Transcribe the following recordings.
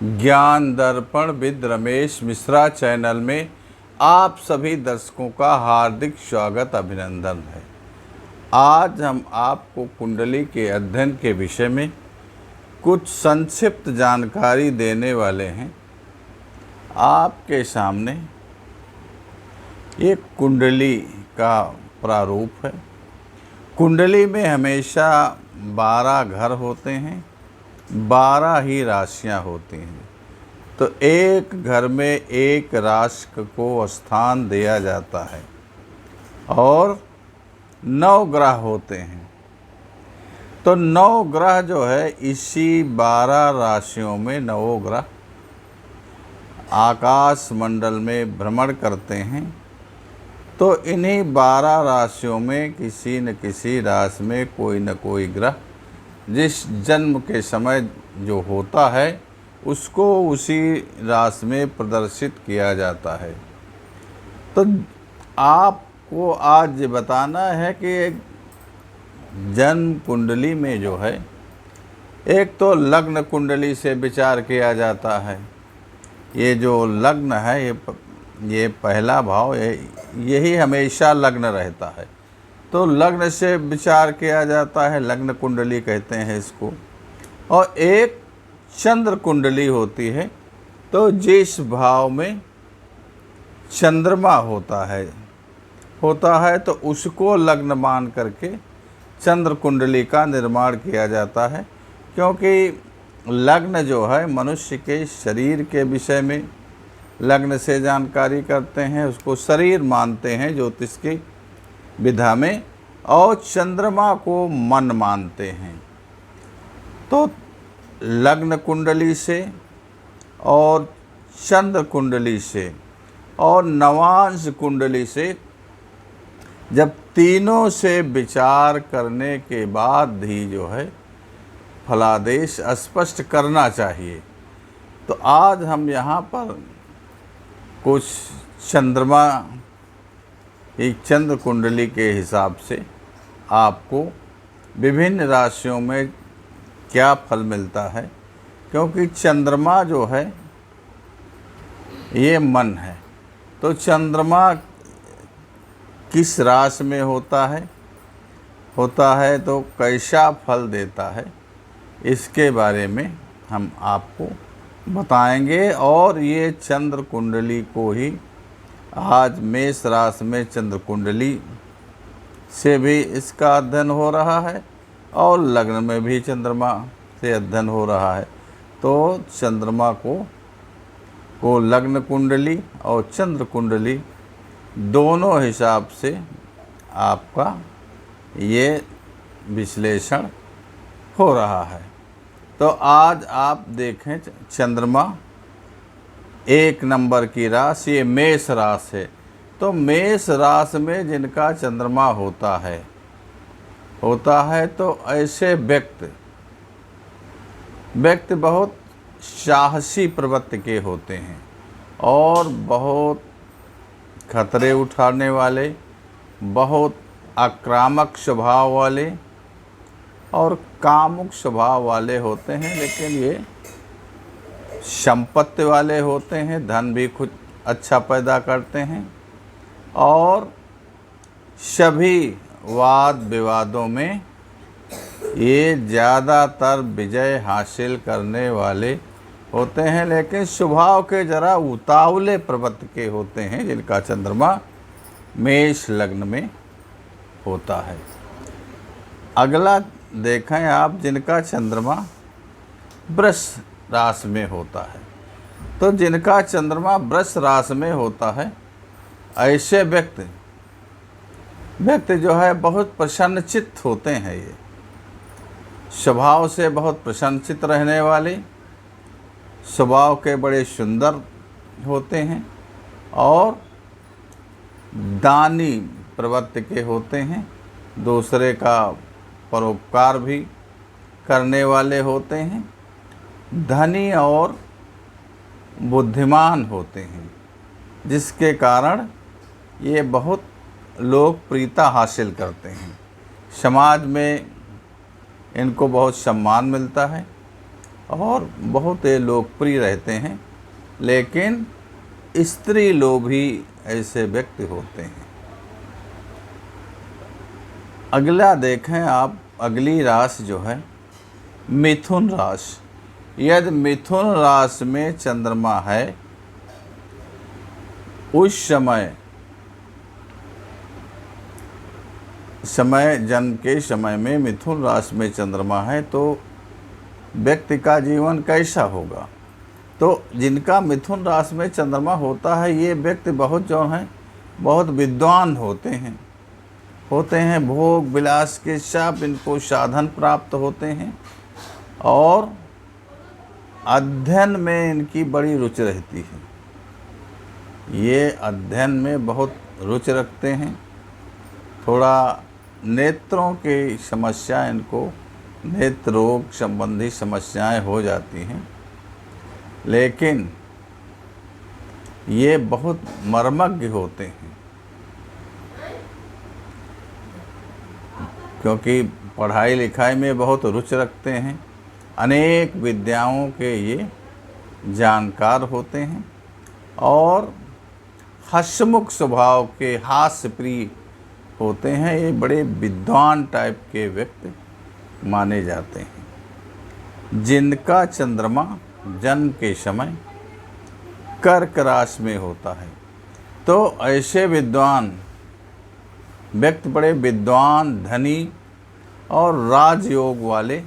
ज्ञान दर्पण with Ramesh Mishra channel में आप सभी दर्शकों का हार्दिक स्वागत अभिनंदन है। आज हम आपको कुंडली के अध्ययन के विषय में कुछ संक्षिप्त जानकारी देने वाले हैं। आपके सामने एक कुंडली का प्रारूप है। कुंडली में हमेशा 12 घर होते हैं, 12 ही राशियां होती हैं। तो एक घर में एक राशि को स्थान दिया जाता है और 9 ग्रह होते हैं। तो 9 ग्रह जो है इसी 12 राशियों में 9 ग्रह आकाश मंडल में भ्रमण करते हैं। तो इन्हीं 12 राशियों में किसी न किसी राशि में कोई न कोई ग्रह जिस जन्म के समय जो होता है उसको उसी राशि में प्रदर्शित किया जाता है। तो आपको आज बताना है कि जन्म कुंडली में जो है एक तो लग्न कुंडली से विचार किया जाता है। ये जो लग्न है ये पहला भाव यही हमेशा लग्न रहता है। तो लग्न से विचार किया जाता है, लग्न कुंडली कहते हैं इसको। और एक चंद्र कुंडली होती है। तो जिस भाव में चंद्रमा होता है तो उसको लग्न मान करके चंद्र कुंडली का निर्माण किया जाता है। क्योंकि लग्न जो है मनुष्य के शरीर के विषय में लग्न से जानकारी करते हैं, उसको शरीर मानते हैं ज्योतिष की विधा में, और चंद्रमा को मन मानते हैं। तो लग्न कुंडली से और चंद्र कुंडली से और नवांश कुंडली से जब तीनों से विचार करने के बाद ही जो है फलादेश स्पष्ट करना चाहिए। तो आज हम यहाँ पर कुछ चंद्रमा एक चंद्र कुंडली के हिसाब से आपको विभिन्न राशियों में क्या फल मिलता है। क्योंकि चंद्रमा जो है ये मन है। तो चंद्रमा किस राशि में होता है तो कैसा फल देता है इसके बारे में हम आपको बताएंगे। और ये चंद्र कुंडली को ही आज मेष राशि में चंद्र कुंडली से भी इसका अध्ययन हो रहा है और लग्न में भी चंद्रमा से अध्ययन हो रहा है। तो चंद्रमा को लग्न कुंडली और चंद्र कुंडली दोनों हिसाब से आपका ये विश्लेषण हो रहा है। तो आज आप देखें चंद्रमा 1 नंबर की राशि ये मेष राशि है। तो मेष राशि में जिनका चंद्रमा होता है तो ऐसे व्यक्ति बहुत साहसी प्रवृत्ति के होते हैं और बहुत खतरे उठाने वाले, बहुत आक्रामक स्वभाव वाले और कामुक स्वभाव वाले होते हैं। लेकिन ये संपत्ति वाले होते हैं, धन भी खुद अच्छा पैदा करते हैं और सभी वाद विवादों में ये ज़्यादातर विजय हासिल करने वाले होते हैं। लेकिन स्वभाव के ज़रा उतावले प्रवृत्ति के होते हैं जिनका चंद्रमा मेष लग्न में होता है। अगला देखें आप जिनका चंद्रमा वृष राशि में होता है। तो जिनका चंद्रमा वृष राशि में होता है ऐसे व्यक्ति जो है बहुत प्रसन्नचित्त होते हैं। ये स्वभाव से बहुत प्रसन्नचित्त रहने वाले, स्वभाव के बड़े सुंदर होते हैं और दानी प्रवृत्ति के होते हैं। दूसरे का परोपकार भी करने वाले होते हैं। धनी और बुद्धिमान होते हैं जिसके कारण ये बहुत लोकप्रियता हासिल करते हैं। समाज में इनको बहुत सम्मान मिलता है और बहुत लोकप्रिय रहते हैं, लेकिन स्त्री लोग भी ऐसे व्यक्ति होते हैं। अगला देखें आप, अगली राशि जो है मिथुन राशि। यदि मिथुन राशि में चंद्रमा है, उस समय जन्म के समय में मिथुन राशि में चंद्रमा है तो व्यक्ति का जीवन कैसा होगा? तो जिनका मिथुन राशि में चंद्रमा होता है, ये व्यक्ति बहुत विद्वान होते हैं। भोग विलास के सब इनको साधन प्राप्त होते हैं और अध्ययन में इनकी बड़ी रुचि रहती है। ये अध्ययन में बहुत रुचि रखते हैं। थोड़ा नेत्रों की समस्या, इनको नेत्र रोग संबंधी समस्याएं हो जाती हैं, लेकिन ये बहुत मर्मज्ञ होते हैं, क्योंकि पढ़ाई लिखाई में बहुत रुचि रखते हैं। अनेक विद्याओं के ये जानकार होते हैं और हंसमुख स्वभाव के, हास्य प्रिय होते हैं। ये बड़े विद्वान टाइप के व्यक्ति माने जाते हैं। जिनका चंद्रमा जन्म के समय कर्क राशि में होता है, तो ऐसे विद्वान व्यक्ति बड़े विद्वान, धनी और राजयोग वाले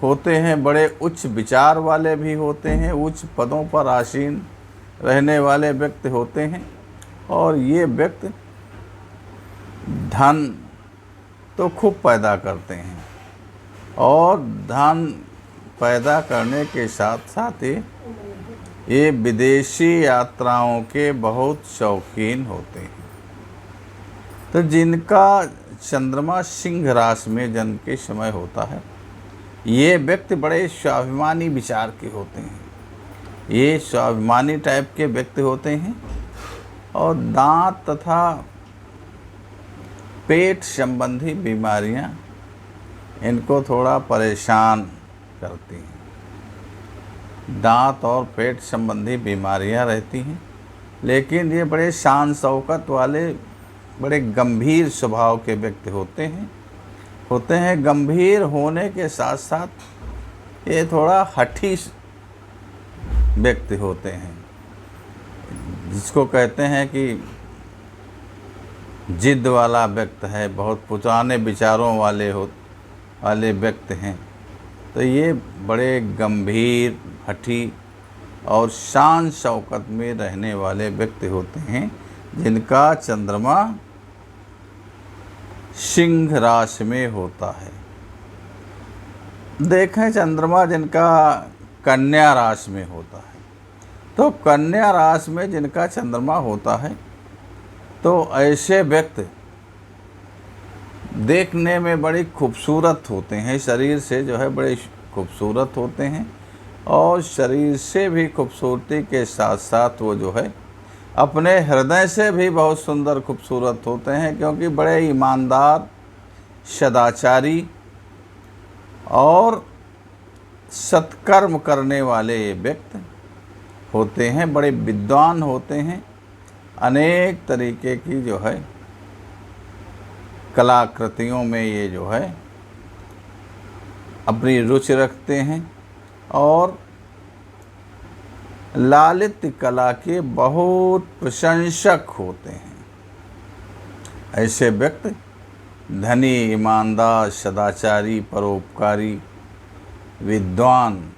होते हैं। बड़े उच्च विचार वाले भी होते हैं, उच्च पदों पर आसीन रहने वाले व्यक्ति होते हैं। और ये व्यक्ति धन तो खूब पैदा करते हैं और धन पैदा करने के साथ साथ ये विदेशी यात्राओं के बहुत शौकीन होते हैं। तो जिनका चंद्रमा सिंह राशि में जन्म के समय होता है, ये व्यक्ति बड़े स्वाभिमानी विचार के होते हैं। ये स्वाभिमानी टाइप के व्यक्ति होते हैं और दांत तथा पेट संबंधी बीमारियां इनको थोड़ा परेशान करती हैं। दांत और पेट संबंधी बीमारियां रहती हैं, लेकिन ये बड़े शान शौकत वाले, बड़े गंभीर स्वभाव के व्यक्ति होते हैं। गंभीर होने के साथ साथ ये थोड़ा हठी व्यक्ति होते हैं, जिसको कहते हैं कि जिद वाला व्यक्ति है, बहुत पुराने विचारों वाले व्यक्ति हैं। तो ये बड़े गंभीर, हठी और शान शौकत में रहने वाले व्यक्ति होते हैं, जिनका चंद्रमा सिंह राशि में होता है। देखें चंद्रमा जिनका कन्या राशि में होता है, तो कन्या राशि में जिनका चंद्रमा होता है, तो ऐसे व्यक्ति देखने में बड़ी खूबसूरत होते हैं। शरीर से जो है बड़े खूबसूरत होते हैं और शरीर से भी खूबसूरती के साथ साथ वो जो है अपने हृदय से भी बहुत सुंदर खूबसूरत होते हैं, क्योंकि बड़े ईमानदार, सदाचारी और सत्कर्म करने वाले ये व्यक्ति होते हैं। बड़े विद्वान होते हैं। अनेक तरीके की जो है कलाकृतियों में ये जो है अपनी रुचि रखते हैं और लालित्य कला के बहुत प्रशंसक होते हैं। ऐसे व्यक्ति धनी, ईमानदार, सदाचारी, परोपकारी, विद्वान,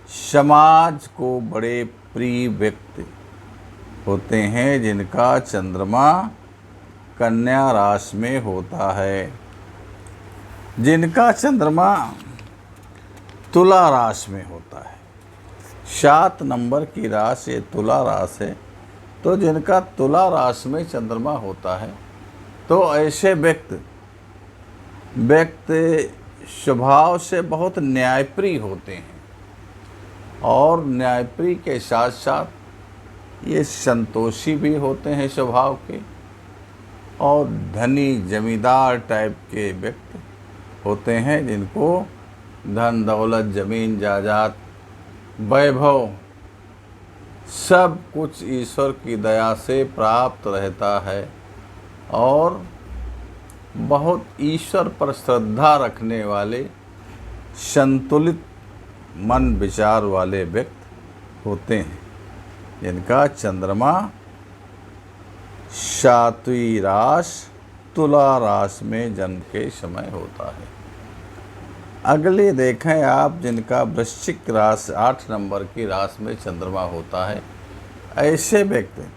समाज को बड़े प्रिय व्यक्ति होते हैं, जिनका चंद्रमा कन्या राशि में होता है। जिनका चंद्रमा तुला राशि में होता है, 7 नंबर की राशि तुला राशि है। तो जिनका तुला राशि में चंद्रमा होता है, तो ऐसे व्यक्ति स्वभाव से बहुत न्यायप्रिय होते हैं और न्यायप्रिय के साथ साथ ये संतोषी भी होते हैं स्वभाव के और धनी, जमींदार टाइप के व्यक्ति होते हैं, जिनको धन दौलत, जमीन जायदाद, वैभव, सब कुछ ईश्वर की दया से प्राप्त रहता है। और बहुत ईश्वर पर श्रद्धा रखने वाले, संतुलित मन विचार वाले व्यक्ति होते हैं, जिनका चंद्रमा सातवीं राशि तुला राशि में जन्म के समय होता है। अगले देखें आप, जिनका वृश्चिक राशि 8 नंबर की राशि में चंद्रमा होता है। ऐसे व्यक्ति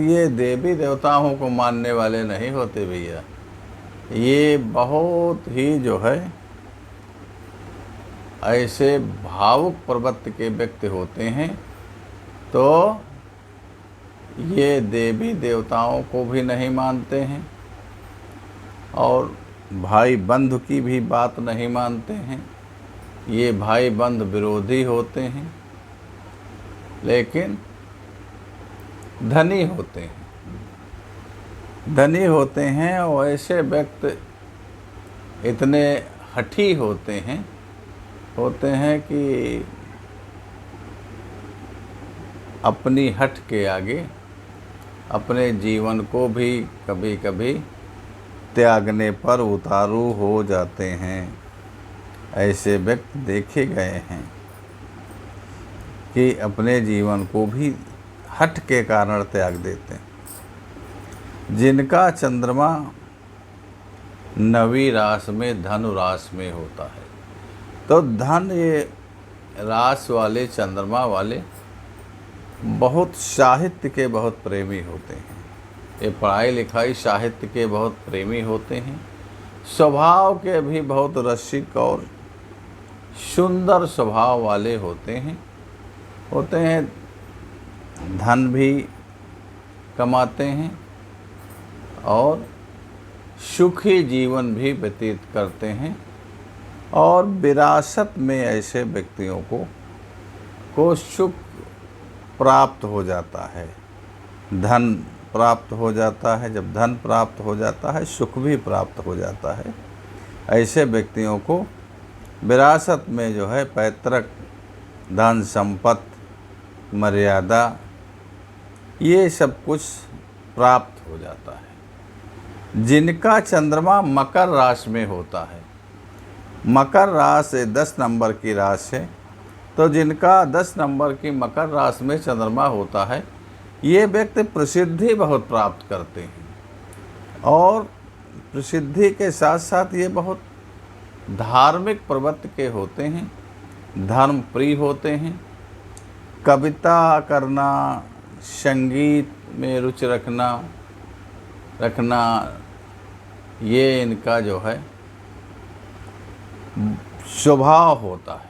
ये देवी देवताओं को मानने वाले नहीं होते भैया। ये बहुत ही जो है ऐसे भावुक प्रवृत्ति के व्यक्ति होते हैं। तो ये देवी देवताओं को भी नहीं मानते हैं और भाई बंधु की भी बात नहीं मानते हैं। ये भाई बंधु विरोधी होते हैं, लेकिन धनी होते हैं। धनी होते हैं और ऐसे व्यक्ति इतने हठी होते हैं कि अपनी हट के आगे अपने जीवन को भी कभी कभी त्यागने पर उतारू हो जाते हैं। ऐसे व्यक्ति देखे गए हैं कि अपने जीवन को भी हट के कारण त्याग देते हैं। जिनका चंद्रमा 9वीं राशि में धनु राशि में होता है, तो धन ये राशि वाले, चंद्रमा वाले बहुत साहित्य के बहुत प्रेमी होते हैं। ये पढ़ाई लिखाई साहित्य के बहुत प्रेमी होते हैं। स्वभाव के भी बहुत रसिक और सुंदर स्वभाव वाले होते हैं। धन भी कमाते हैं और सुखी जीवन भी व्यतीत करते हैं। और विरासत में ऐसे व्यक्तियों को सुख प्राप्त हो जाता है, धन प्राप्त हो जाता है। जब धन प्राप्त हो जाता है, सुख भी प्राप्त हो जाता है। ऐसे व्यक्तियों को विरासत में जो है पैतृक धन, संपत्ति, मर्यादा, ये सब कुछ प्राप्त हो जाता है। जिनका चंद्रमा मकर राशि में होता है, मकर राशि 10 नंबर की राशि है, तो जिनका 10 नंबर की मकर राशि में चंद्रमा होता है, ये व्यक्ति प्रसिद्धि बहुत प्राप्त करते हैं। और प्रसिद्धि के साथ साथ ये बहुत धार्मिक प्रवृत्ति के होते हैं, धर्म प्रिय होते हैं। कविता करना, संगीत में रुचि रखना ये इनका जो है स्वभाव होता है।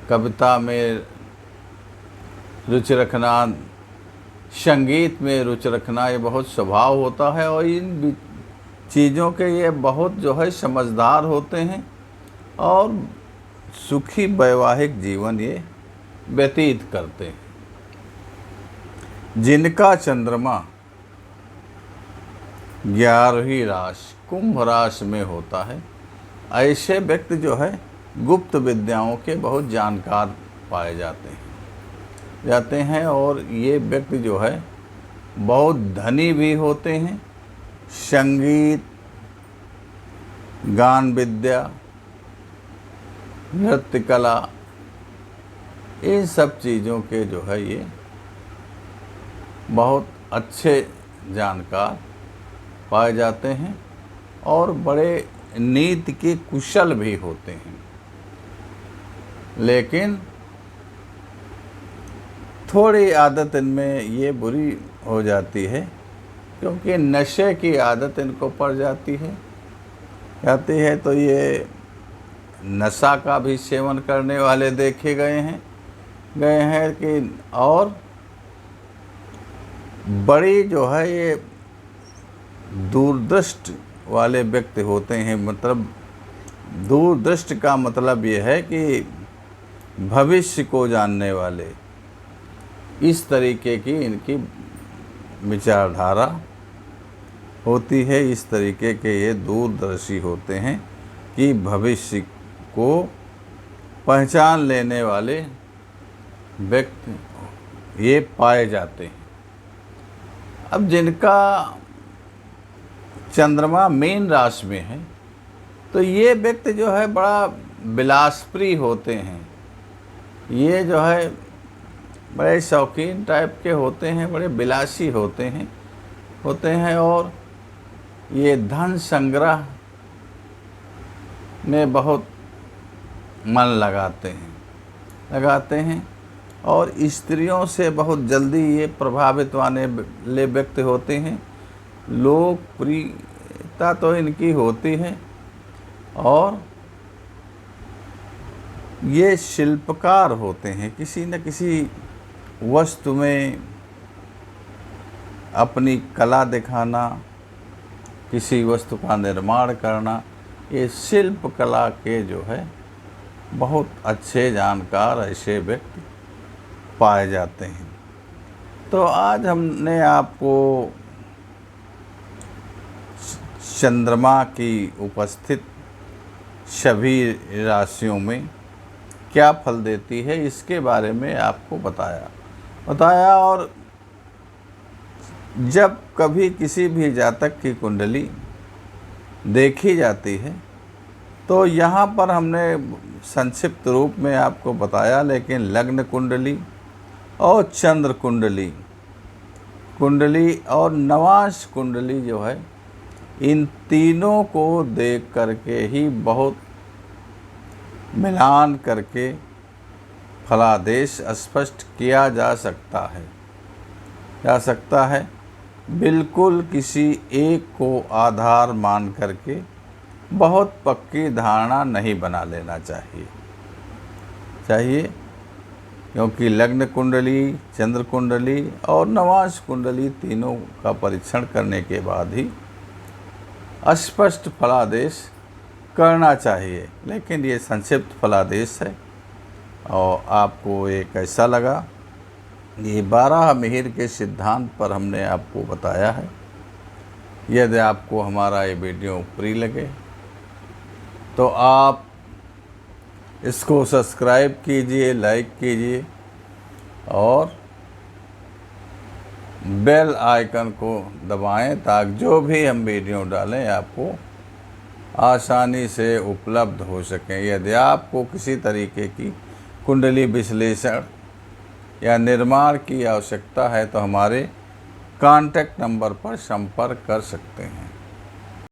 कविता में रुचि रखना, संगीत में रुचि रखना, ये बहुत स्वभाव होता है। और इन चीज़ों के ये बहुत जो है समझदार होते हैं और सुखी वैवाहिक जीवन ये व्यतीत करते हैं। जिनका चंद्रमा 11वीं राशि कुंभ राशि में होता है, ऐसे व्यक्ति जो है गुप्त विद्याओं के बहुत जानकार पाए जाते हैं। और ये व्यक्ति जो है बहुत धनी भी होते हैं। संगीत, गान विद्या, नृत्य कला, इन सब चीज़ों के जो है ये बहुत अच्छे जानकार पाए जाते हैं और बड़े नीति के कुशल भी होते हैं। लेकिन थोड़ी आदत इनमें ये बुरी हो जाती है, क्योंकि नशे की आदत इनको पड़ जाती है। तो ये नशा का भी सेवन करने वाले देखे गए हैं कि और बड़ी जो है ये दूरदृष्टि वाले व्यक्ति होते हैं। मतलब दूरदृष्टि का मतलब ये है कि भविष्य को जानने वाले, इस तरीके की इनकी विचारधारा होती है। इस तरीके के ये दूरदर्शी होते हैं कि भविष्य को पहचान लेने वाले व्यक्ति ये पाए जाते हैं। अब जिनका चंद्रमा मीन राशि में है तो ये व्यक्ति जो है बड़ा विलासप्रिय होते हैं। ये जो है बड़े शौकीन टाइप के होते हैं, बड़े विलासी होते हैं और ये धन संग्रह में बहुत मन लगाते हैं और स्त्रियों से बहुत जल्दी ये प्रभावित होने वाले व्यक्ति होते हैं। लोकप्रियता तो इनकी होती है और ये शिल्पकार होते हैं। किसी न किसी वस्तु में अपनी कला दिखाना, किसी वस्तु का निर्माण करना, ये शिल्प कला के जो है बहुत अच्छे जानकार ऐसे व्यक्ति पाए जाते हैं। तो आज हमने आपको चंद्रमा की उपस्थित सभी राशियों में क्या फल देती है इसके बारे में आपको बताया। और जब कभी किसी भी जातक की कुंडली देखी जाती है तो यहाँ पर हमने संक्षिप्त रूप में आपको बताया, लेकिन लग्न कुंडली और चंद्र कुंडली और नवांश कुंडली जो है, इन तीनों को देख करके ही बहुत मिलान करके फलादेश स्पष्ट किया जा सकता है। बिल्कुल किसी एक को आधार मान करके बहुत पक्की धारणा नहीं बना लेना चाहिए, क्योंकि लग्न कुंडली, चंद्र कुंडली और नवांश कुंडली तीनों का परीक्षण करने के बाद ही स्पष्ट फलादेश करना चाहिए। लेकिन ये संक्षिप्त फलादेश है और आपको ये कैसा लगा, ये 12 मिहिर के सिद्धांत पर हमने आपको बताया है। यदि आपको हमारा ये वीडियो प्रिय लगे तो आप इसको सब्सक्राइब कीजिए, लाइक कीजिए और बेल आइकन को दबाएं ताकि जो भी हम वीडियो डालें आपको आसानी से उपलब्ध हो सकें। यदि आपको किसी तरीके की कुंडली विश्लेषण या निर्माण की आवश्यकता है तो हमारे कॉन्टैक्ट नंबर पर संपर्क कर सकते हैं।